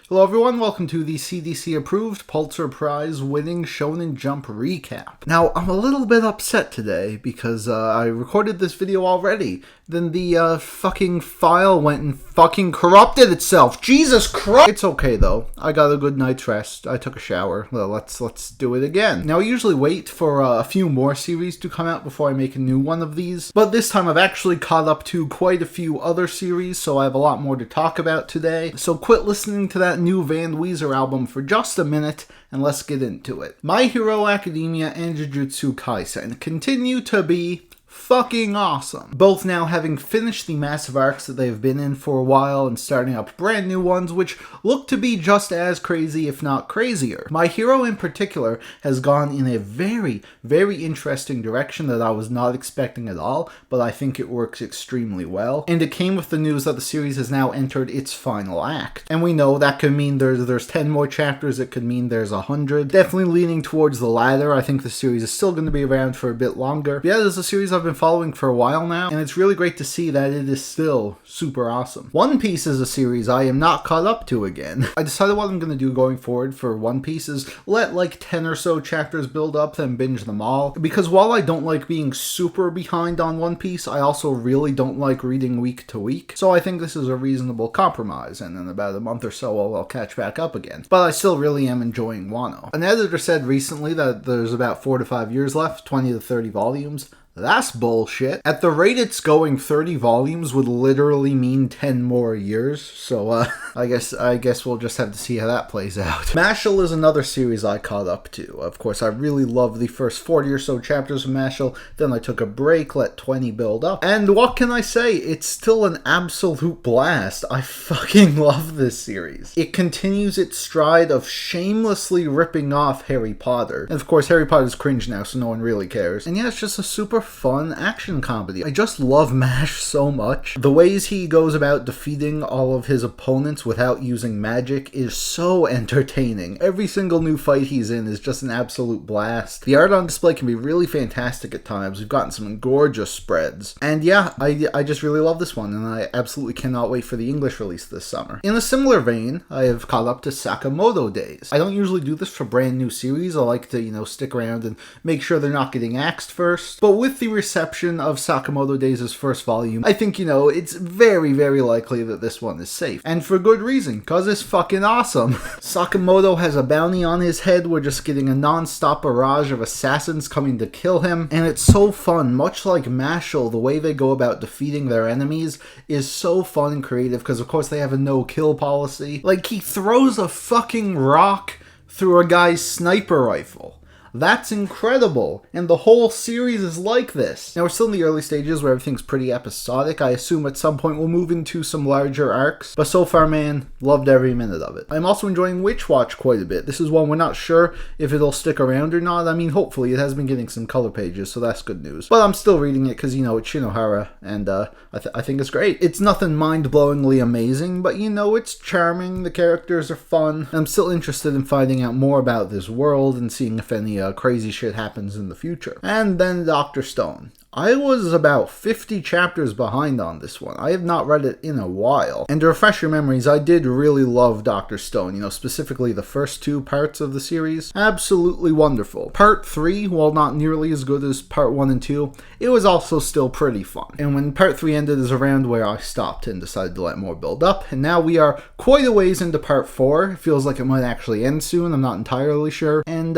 Hello everyone, welcome to the CDC-approved Pulitzer Prize-winning Shonen Jump recap. Now, I'm a little bit upset today because I recorded this video already, then the fucking file went and fucking corrupted itself. Jesus Christ! It's okay though, I got a good night's rest, I took a shower, well, let's do it again. Now, I usually wait for a few more series to come out before I make a new one of these, but this time I've actually caught up to quite a few other series, so I have a lot more to talk about today. So quit listening to that new Van Weezer album for just a minute, and let's get into it. My Hero Academia and Jujutsu Kaisen continue to be fucking awesome. Both now having finished the massive arcs that they've been in for a while and starting up brand new ones which look to be just as crazy if not crazier. My Hero in particular has gone in a very, very interesting direction that I was not expecting at all, but I think it works extremely well. And it came with the news that the series has now entered its final act. And we know that could mean there's 10 more chapters, it could mean there's 100. Definitely leaning towards the latter. I think the series is still going to be around for a bit longer. But yeah, this is a series I've been following for a while now, and it's really great to see that it is still super awesome. One Piece is a series I am not caught up to again. I decided what I'm going to do going forward for One Piece is let like 10 or so chapters build up, then binge them all. Because while I don't like being super behind on One Piece, I also really don't like reading week to week. So I think this is a reasonable compromise, and in about a month or so I'll catch back up again. But I still really am enjoying Wano. An editor said recently that there's about 4 to 5 years left, 20 to 30 volumes. That's bullshit. At the rate it's going, 30 volumes would literally mean 10 more years, so I guess we'll just have to see how that plays out. Mashle is another series I caught up to. Of course, I really loved the first 40 or so chapters of Mashle, then I took a break, let 20 build up, and what can I say? It's still an absolute blast. I fucking love this series. It continues its stride of shamelessly ripping off Harry Potter. And of course, Harry Potter's cringe now, so no one really cares. And yeah, it's just a super fun action comedy. I just love MASH so much. The ways he goes about defeating all of his opponents without using magic is so entertaining. Every single new fight he's in is just an absolute blast. The art on display can be really fantastic at times. We've gotten some gorgeous spreads. And yeah, I just really love this one, and I absolutely cannot wait for the English release this summer. In a similar vein, I have caught up to Sakamoto Days. I don't usually do this for brand new series. I like to, stick around and make sure they're not getting axed first. But with the reception of Sakamoto Days' first volume, I think, it's very, very likely that this one is safe. And for good reason, cause it's fucking awesome. Sakamoto has a bounty on his head, we're just getting a non-stop barrage of assassins coming to kill him, and it's so fun. Much like Mashle, the way they go about defeating their enemies is so fun and creative, because of course they have a no-kill policy. Like, he throws a fucking rock through a guy's sniper rifle. That's incredible, and the whole series is like this. Now, we're still in the early stages where everything's pretty episodic. I assume at some point we'll move into some larger arcs, but so far, man, loved every minute of it. I'm also enjoying Witch Watch quite a bit. This is one we're not sure if it'll stick around or not. I mean, hopefully, it has been getting some color pages, so that's good news. But I'm still reading it because, it's Shinohara, and I think it's great. It's nothing mind-blowingly amazing, but, it's charming, the characters are fun. I'm still interested in finding out more about this world and seeing if any crazy shit happens in the future. And then Dr. Stone. I was about 50 chapters behind on this one. I have not read it in a while. And to refresh your memories, I did really love Dr. Stone, specifically the first 2 parts of the series. Absolutely wonderful. Part 3, while not nearly as good as part 1 and 2, it was also still pretty fun. And when part 3 ended is around where I stopped and decided to let more build up. And now we are quite a ways into part 4. It feels like it might actually end soon. I'm not entirely sure. And,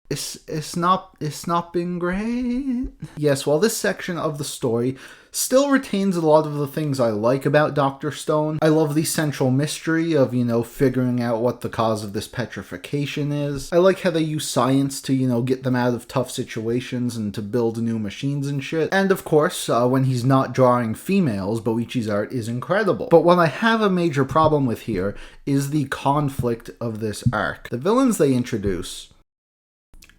It's not been great. Yes, while this section of the story still retains a lot of the things I like about Dr. Stone. I love the central mystery of, figuring out what the cause of this petrification is. I like how they use science to, get them out of tough situations and to build new machines and shit. And of course, when he's not drawing females, Boichi's art is incredible. But what I have a major problem with here is the conflict of this arc. The villains they introduce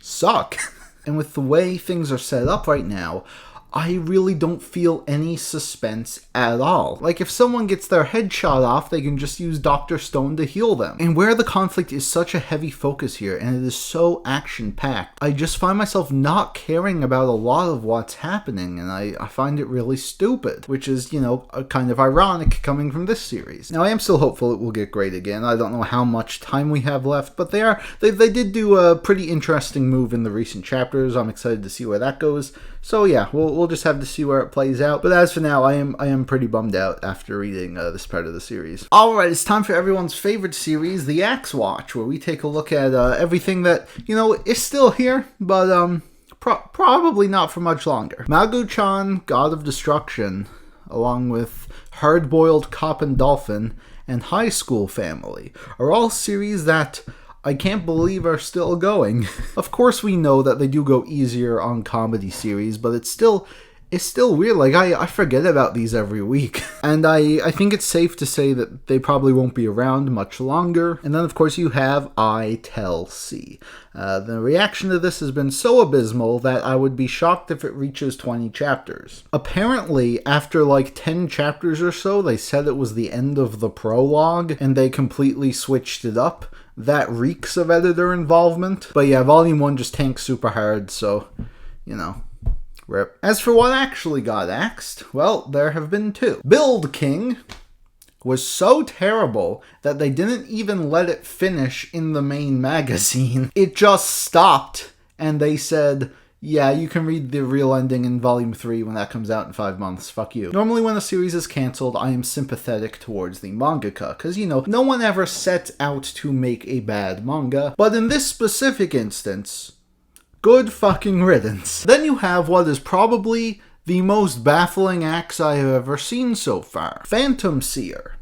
suck. And with the way things are set up right now, I really don't feel any suspense at all. Like, if someone gets their head shot off, they can just use Dr. Stone to heal them. And where the conflict is such a heavy focus here, and it is so action-packed, I just find myself not caring about a lot of what's happening, and I find it really stupid, which is, you know, kind of ironic coming from this series. Now, I am still hopeful it will get great again. I don't know how much time we have left, but they did do a pretty interesting move in the recent chapters. I'm excited to see where that goes. So yeah, we'll just have to see where it plays out. But as for now, I am pretty bummed out after reading this part of the series. Alright, it's time for everyone's favorite series, the Axe Watch, where we take a look at everything that, you know, is still here, but probably not for much longer. Magu-chan, God of Destruction, along with Hard-Boiled Cop and Dolphin, and High School Family, are all series that I can't believe are still going. Of course we know that they do go easier on comedy series, but it's still weird. Like, I forget about these every week. And I think it's safe to say that they probably won't be around much longer. And then, of course, you have I Tell C. The reaction to this has been so abysmal that I would be shocked if it reaches 20 chapters. Apparently, after like 10 chapters or so, they said it was the end of the prologue, and they completely switched it up. That reeks of editor involvement. But yeah, Volume 1 just tanks super hard, so, you know, rip. As for what actually got axed, well, there have been two. Build King was so terrible that they didn't even let it finish in the main magazine. It just stopped, and they said, yeah, you can read the real ending in Volume 3 when that comes out in 5 months. Fuck you. Normally when a series is cancelled, I am sympathetic towards the mangaka, because, you know, no one ever sets out to make a bad manga. But in this specific instance, good fucking riddance. Then you have what is probably the most baffling axe I have ever seen so far. Phantom Seer.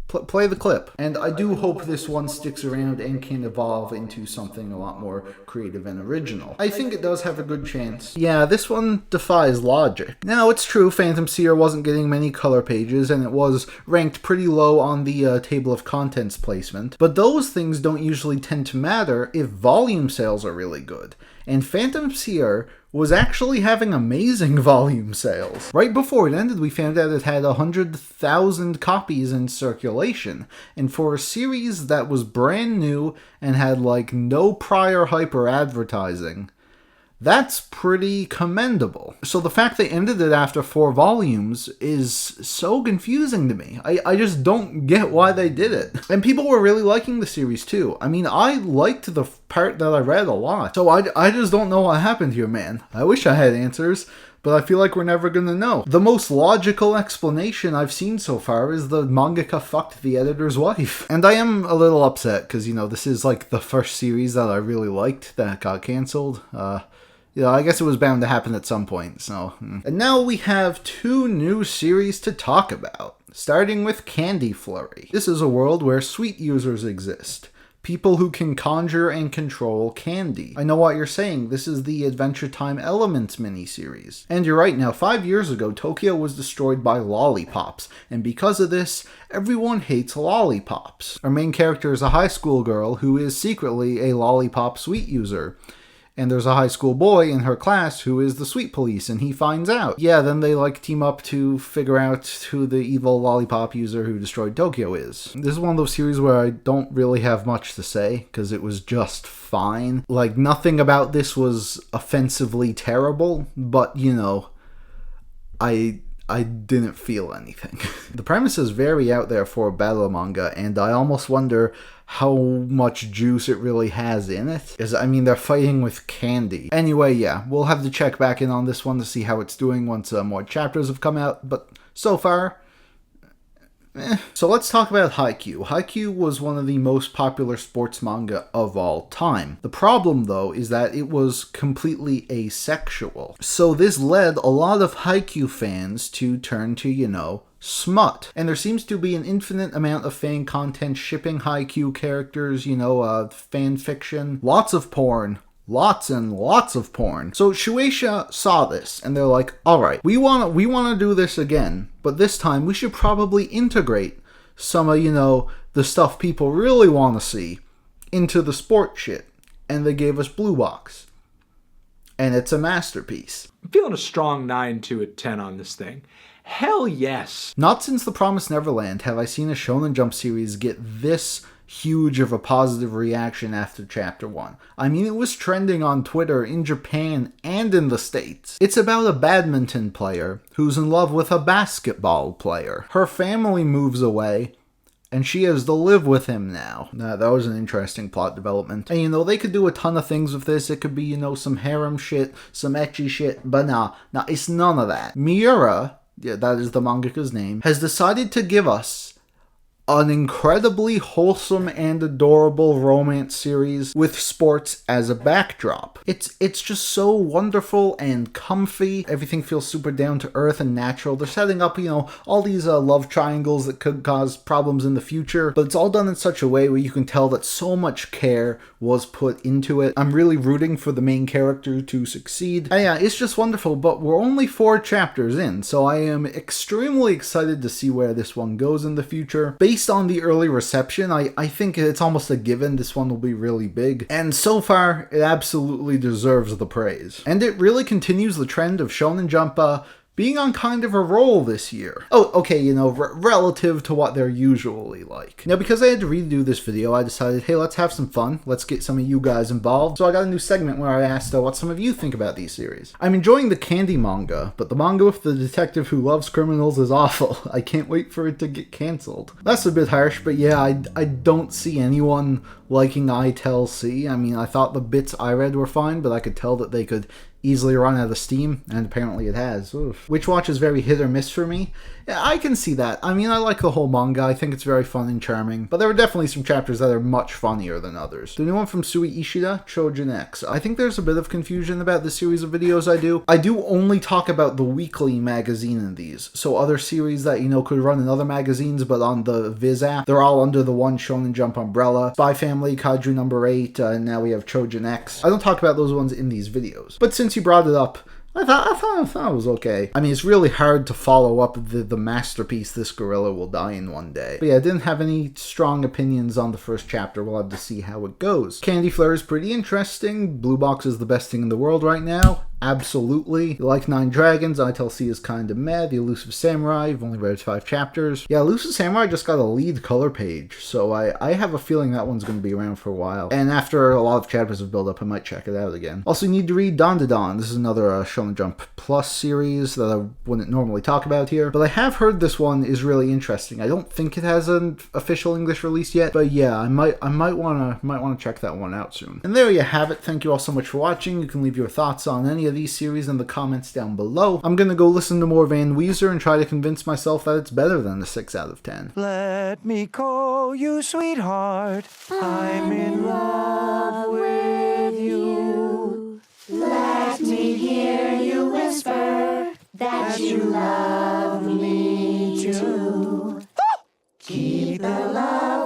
Play the clip. And I do hope this one sticks around and can evolve into something a lot more creative and original. I think it does have a good chance. Yeah, this one defies logic. Now, it's true, Phantom Seer wasn't getting many color pages, and it was ranked pretty low on the table of contents placement, but those things don't usually tend to matter if volume sales are really good. And Phantom Seer was actually having amazing volume sales. Right before it ended, we found out it had 100,000 copies in circulation. And for a series that was brand new and had like no prior hype or advertising, that's pretty commendable. So the fact they ended it after 4 volumes is so confusing to me. I just don't get why they did it. And people were really liking the series too. I mean, I liked the part that I read a lot. So I just don't know what happened here, man. I wish I had answers, but I feel like we're never gonna know. The most logical explanation I've seen so far is the mangaka fucked the editor's wife. And I am a little upset, because, you know, this is like the first series that I really liked that got cancelled. You know, I guess it was bound to happen at some point, so. And now we have 2 new series to talk about, starting with Candy Flurry. This is a world where sweet users exist. People who can conjure and control candy. I know what you're saying, this is the Adventure Time Elements miniseries. And you're right, now 5 years ago, Tokyo was destroyed by lollipops, and because of this, everyone hates lollipops. Our main character is a high school girl who is secretly a lollipop sweet user. And there's a high school boy in her class who is the sweet police, and he finds out. Yeah, then they like team up to figure out who the evil lollipop user who destroyed Tokyo is. This is one of those series where I don't really have much to say, because it was just fine. Like, nothing about this was offensively terrible, but, you know, I didn't feel anything. The premise is very out there for a battle manga, and I almost wonder how much juice it really has in it. Because, I mean, they're fighting with candy. Anyway, yeah, we'll have to check back in on this one to see how it's doing once more chapters have come out, but so far, So let's talk about Haikyuu. Haikyuu was one of the most popular sports manga of all time. The problem, though, is that it was completely asexual. So this led a lot of Haikyuu fans to turn to, smut. And there seems to be an infinite amount of fan content shipping Haikyuu characters, fan fiction, lots of porn. Lots and lots of porn. So Shueisha saw this, and they're like, alright, we want to do this again, but this time we should probably integrate some of, the stuff people really want to see into the sport shit. And they gave us Blue Box. and it's a masterpiece. I'm feeling a strong 9 to a 10 on this thing. Hell yes. Not since The Promised Neverland have I seen a Shonen Jump series get this huge of a positive reaction after chapter 1. I mean, it was trending on Twitter in Japan and in the States. It's about a badminton player who's in love with a basketball player. Her family moves away, and she has to live with him now. That was an interesting plot development. And, they could do a ton of things with this. It could be, some harem shit, some ecchi shit, but nah, it's none of that. Miura, yeah, that is the mangaka's name, has decided to give us an incredibly wholesome and adorable romance series with sports as a backdrop. It's just so wonderful and comfy. Everything feels super down to earth and natural. They're setting up, all these love triangles that could cause problems in the future, but it's all done in such a way where you can tell that so much care was put into it. I'm really rooting for the main character to succeed. And yeah, it's just wonderful, but we're only 4 chapters in, so I am extremely excited to see where this one goes in the future. Based on the early reception, I think it's almost a given this one will be really big, and so far it absolutely deserves the praise. And it really continues the trend of Shonen Jump being on kind of a roll this year. Oh, okay, relative to what they're usually like. Now, because I had to redo this video, I decided, hey, let's have some fun. Let's get some of you guys involved. So I got a new segment where I asked what some of you think about these series. I'm enjoying the Candy manga, but the manga with the detective who loves criminals is awful. I can't wait for it to get cancelled. That's a bit harsh, but yeah, I don't see anyone liking I Tell C. I mean, I thought the bits I read were fine, but I could tell that they could easily run out of steam, and apparently it has. Oof. Witch Watch is very hit or miss for me. Yeah, I can see that. I mean, I like the whole manga. I think it's very fun and charming, but there are definitely some chapters that are much funnier than others. The new one from Sui Ishida, Chojin X. I think there's a bit of confusion about the series of videos I do. I do only talk about the weekly magazine in these, so other series that, could run in other magazines, but on the Viz app, they're all under the one Shonen Jump umbrella. Spy Family, Kaiju number 8, and now we have Chojin X. I don't talk about those ones in these videos, but since you brought it up, I thought it was okay. I mean, it's really hard to follow up the masterpiece This Gorilla Will Die in One Day. But yeah, I didn't have any strong opinions on the first chapter. We'll have to see how it goes. Candy Flare is pretty interesting. Blue Box is the best thing in the world right now. Absolutely. You like Nine Dragons, I Tell C is kind of meh. The Elusive Samurai, I've only read 5 chapters. Yeah, Elusive Samurai just got a lead color page, so I have a feeling that one's going to be around for a while. And after a lot of chapters have built up, I might check it out again. Also, you need to read Dawn to Dawn. This is another Shonen Jump Plus series that I wouldn't normally talk about here, but I have heard this one is really interesting. I don't think it has an official English release yet, but yeah, I might want to check that one out soon. And there you have it. Thank you all so much for watching. You can leave your thoughts on any of these series in the comments down below. I'm gonna go listen to more Van Weezer and try to convince myself that it's better than a 6 out of 10. Let me call you sweetheart. I'm in love with you. Let me hear you whisper that you love me too. Keep the love